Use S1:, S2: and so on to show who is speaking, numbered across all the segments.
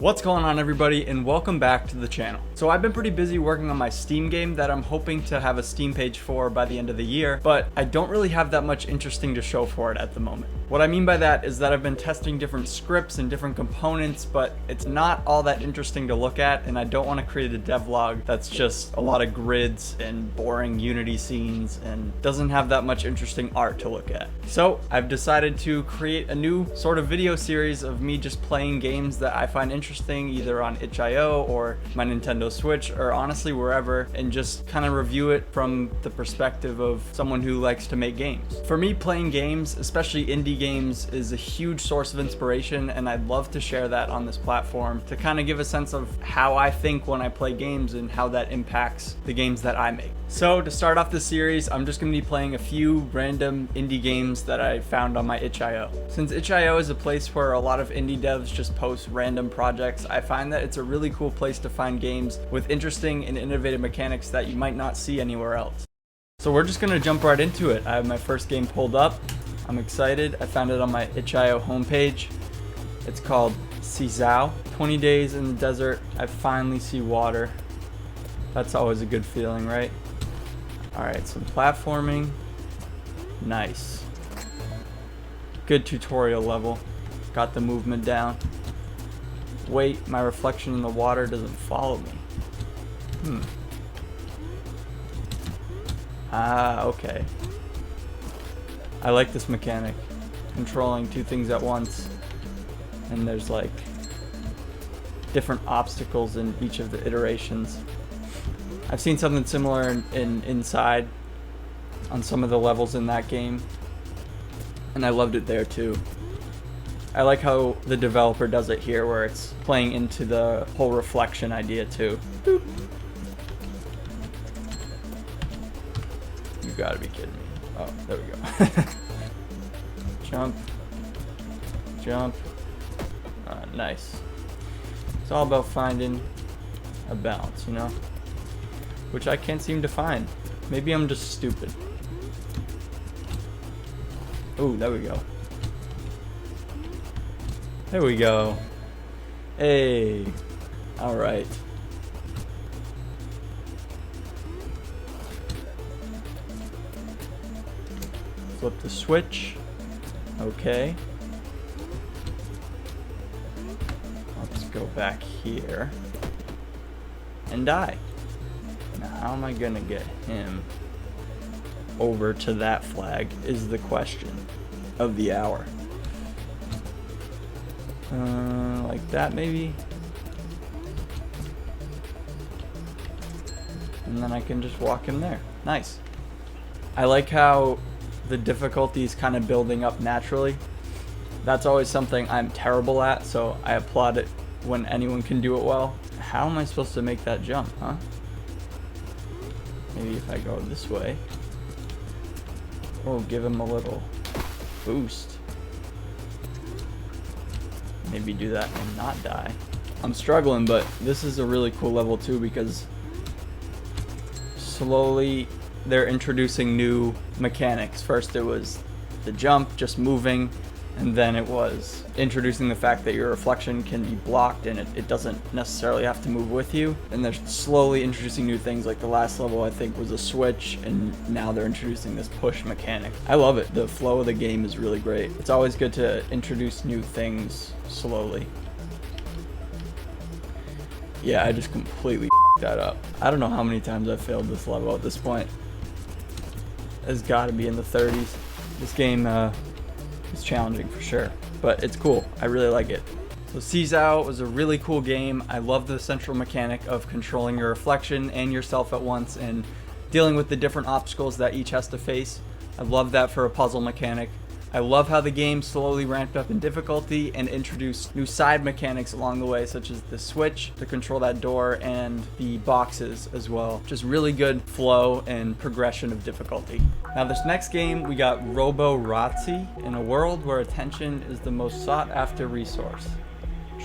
S1: What's going on, everybody, and welcome back to the channel. So I've been pretty busy working on my Steam game that I'm hoping to have a Steam page for by the end of the year, but I don't really have that much interesting to show for it at the moment. What I mean by that is that I've been testing different scripts and different components, but it's not all that interesting to look at, and I don't want to create a devlog that's just a lot of grids and boring Unity scenes and doesn't have that much interesting art to look at. So I've decided to create a new sort of video series of me just playing games that I find interesting either on itch.io or my Nintendo Switch or honestly wherever, and just kind of review it from the perspective of someone who likes to make games. For me, playing games, especially indie games, is a huge source of inspiration, and I'd love to share that on this platform to kind of give a sense of how I think when I play games and how that impacts the games that I make. So to start off this series, I'm just going to be playing a few random indie games that I found on my itch.io. Since itch.io is a place where a lot of indie devs just post random projects, I find that it's a really cool place to find games with interesting and innovative mechanics that you might not see anywhere else. So we're just going to jump right into it. I have my first game pulled up. I'm excited. I found it on my itch.io homepage. It's called Sizao. 20 days in the desert. I finally see water. That's always a good feeling, right? Alright, some platforming. Nice. Good tutorial level. Got the movement down. Wait, my reflection in the water doesn't follow me. Ah, okay. I like this mechanic. Controlling two things at once. And there's like different obstacles in each of the iterations. I've seen something similar in Inside on some of the levels in that game, and I loved it there too. I like how the developer does it here, where it's playing into the whole reflection idea too. Boop. You gotta be kidding me. Oh, there we go. Jump. Jump. Nice. It's all about finding a balance, you know? Which I can't seem to find. Maybe I'm just stupid. Oh, there we go. There we go. Hey. Alright. Flip the switch. Okay. Let's go back here. And die. Now, how am I gonna get him over to that flag is the question of the hour. Like that maybe? And then I can just walk him there. Nice. I like how the difficulty is kind of building up naturally. That's always something I'm terrible at, so I applaud it when anyone can do it well. How am I supposed to make that jump, huh? Maybe if I go this way. Oh, give him a little boost. Maybe do that and not die. I'm struggling, but this is a really cool level too, because slowly they're introducing new mechanics. First it was the jump, just moving, and then it was introducing the fact that your reflection can be blocked and it doesn't necessarily have to move with you. And they're slowly introducing new things, like the last level I think was a switch, and now they're introducing this push mechanic. I love it. The flow of the game is really great. It's always good to introduce new things slowly. Yeah, I just completely that up. I don't know how many times I've failed this level at this point. It's gotta be in the 30s. This game, it's challenging for sure, but it's cool. I really like it. So Sizao was a really cool game. I love the central mechanic of controlling your reflection and yourself at once and dealing with the different obstacles that each has to face. I love that for a puzzle mechanic. I love how the game slowly ramped up in difficulty and introduced new side mechanics along the way, such as the switch to control that door and the boxes as well. Just really good flow and progression of difficulty. Now this next game, we got Robo Rotc, in a world where attention is the most sought after resource.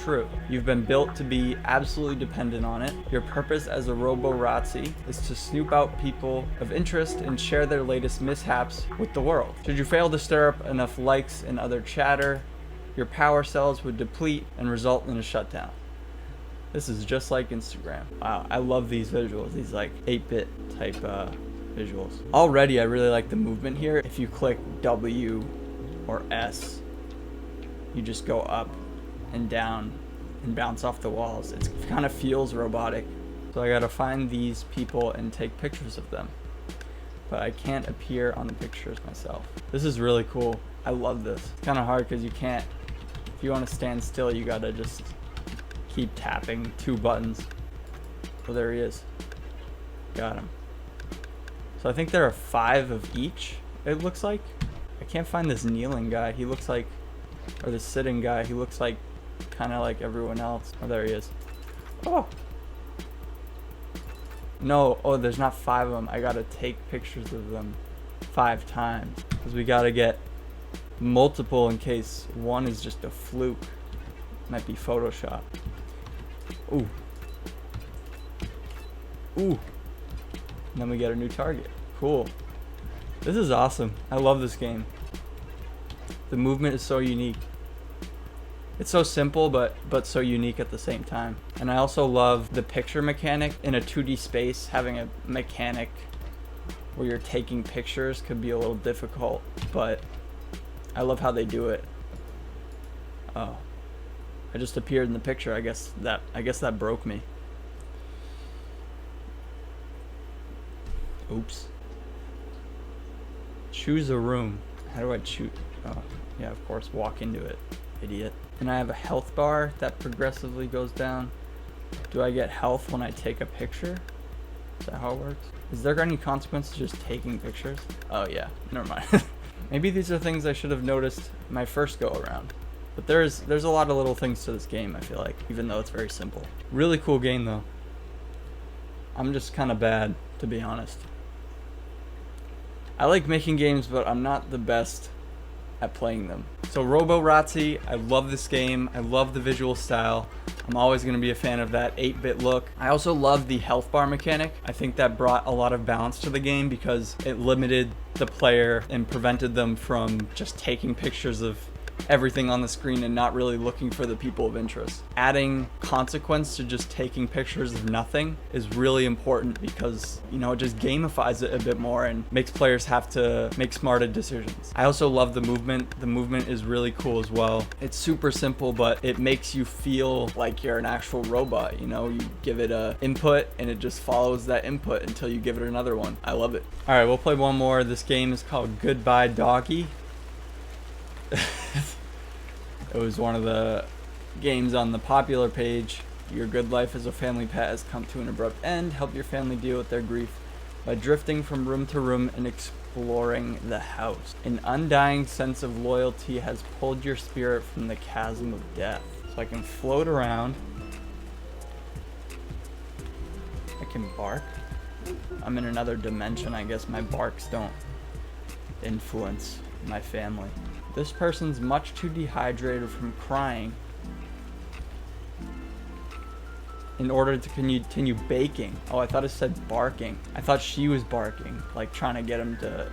S1: True. You've been built to be absolutely dependent on it. Your purpose as a Robo Rotc is to snoop out people of interest and share their latest mishaps with the world. Should you fail to stir up enough likes and other chatter, your power cells would deplete and result in a shutdown. This is just like Instagram. Wow, I love these visuals, these like 8-bit type visuals. Already, I really like the movement here. If you click W or S, you just go up and down and bounce off the walls. It kind of feels robotic. So I gotta find these people and take pictures of them. But I can't appear on the pictures myself. This is really cool. I love this. It's kind of hard because you can't, if you want to stand still, you gotta just keep tapping 2 buttons. Oh, there he is. Got him. So I think there are 5 of each, it looks like. I can't find this kneeling guy. He looks like, or the sitting guy, he looks like kind of like everyone else. Oh, there he is. Oh. No, oh, there's not 5 of them. I gotta take pictures of them 5 times. Because we gotta get multiple in case one is just a fluke. Might be Photoshop. Ooh. Ooh. And then we get a new target. Cool. This is awesome. I love this game. The movement is so unique. It's so simple, but so unique at the same time. And I also love the picture mechanic. In a 2D space, having a mechanic where you're taking pictures could be a little difficult, but I love how they do it. Oh. I just appeared in the picture. I guess that broke me. Oops. Choose a room. How do I choose? Oh, yeah, of course, walk into it. Idiot. And I have a health bar that progressively goes down. Do I get health when I take a picture? Is that how it works? Is there any consequence to just taking pictures? Oh yeah, never mind. Maybe these are things I should have noticed my first go around. But there's a lot of little things to this game, I feel like, even though it's very simple. Really cool game though. I'm just kind of bad, to be honest. I like making games, but I'm not the best at playing them. So Robo Rotc, I love this game. I love the visual style. I'm always going to be a fan of that 8-bit look. I also love the health bar mechanic. I think that brought a lot of balance to the game because it limited the player and prevented them from just taking pictures of everything on the screen and not really looking for the people of interest. Adding consequence to just taking pictures of nothing is really important because, you know, it just gamifies it a bit more and makes players have to make smarter decisions. I also love the movement. The movement is really cool as well. It's super simple, but it makes you feel like you're an actual robot. You know, you give it a input and it just follows that input until you give it another one. I love it. All right, we'll play one more. This game is called Goodbye Doggy. It was one of the games on the popular page. Your good life as a family pet has come to an abrupt end. Help your family deal with their grief by drifting from room to room and exploring the house. An undying sense of loyalty has pulled your spirit from the chasm of death. So I can float around. I can bark. I'm in another dimension. I guess my barks don't influence my family. This person's much too dehydrated from crying in order to continue baking. Oh, I thought it said barking. I thought she was barking, like trying to get him to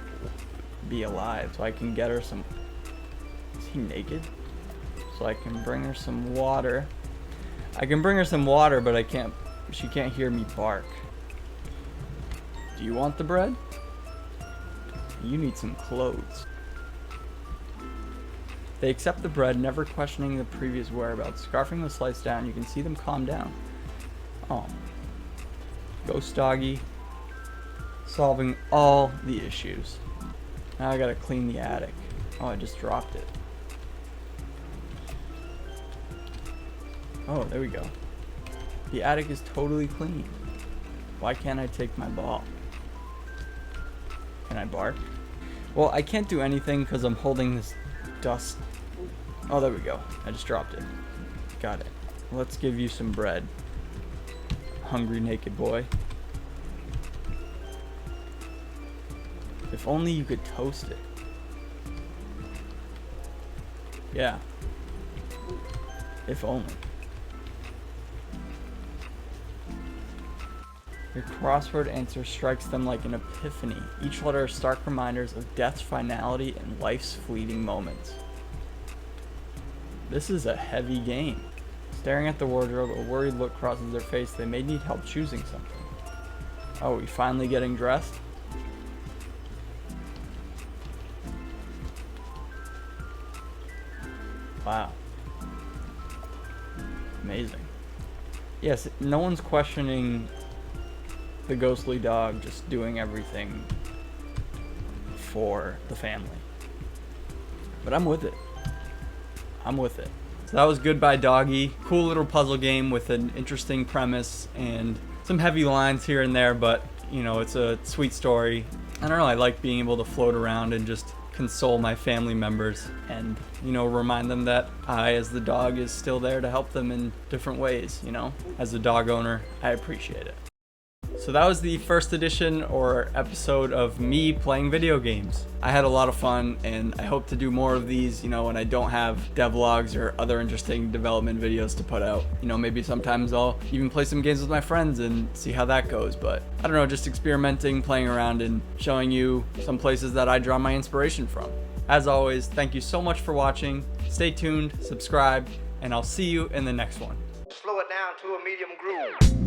S1: be alive. So I can get her some... Is he naked? So I can bring her some water. I can bring her some water, but I can't... She can't hear me bark. Do you want the bread? You need some clothes. They accept the bread, never questioning the previous whereabouts. Scarfing the slice down, you can see them calm down. Oh. Ghost Doggy. Solving all the issues. Now I gotta clean the attic. Oh, I just dropped it. Oh, there we go. The attic is totally clean. Why can't I take my ball? Can I bark? Well, I can't do anything because I'm holding this dust. Oh, there we go. I just dropped it. Got it. Let's give you some bread. Hungry naked boy. If only you could toast it. Yeah. If only. Your crossword answer strikes them like an epiphany. Each letter are stark reminders of death's finality and life's fleeting moments. This is a heavy game. Staring at the wardrobe, a worried look crosses their face. They may need help choosing something. Oh, we finally getting dressed? Wow. Amazing. Yes, no one's questioning the ghostly dog just doing everything for the family. But I'm with it. I'm with it. So that was Goodbye Doggy. Cool little puzzle game with an interesting premise and some heavy lines here and there, but you know, it's a sweet story. I don't know, I like being able to float around and just console my family members and, you know, remind them that I, as the dog, is still there to help them in different ways, you know. As a dog owner, I appreciate it. So that was the first edition or episode of me playing video games. I had a lot of fun and I hope to do more of these, you know, when I don't have devlogs or other interesting development videos to put out. You know, maybe sometimes I'll even play some games with my friends and see how that goes. But I don't know, just experimenting, playing around and showing you some places that I draw my inspiration from. As always, thank you so much for watching. Stay tuned, subscribe, and I'll see you in the next one.
S2: Slow it down to a medium groove.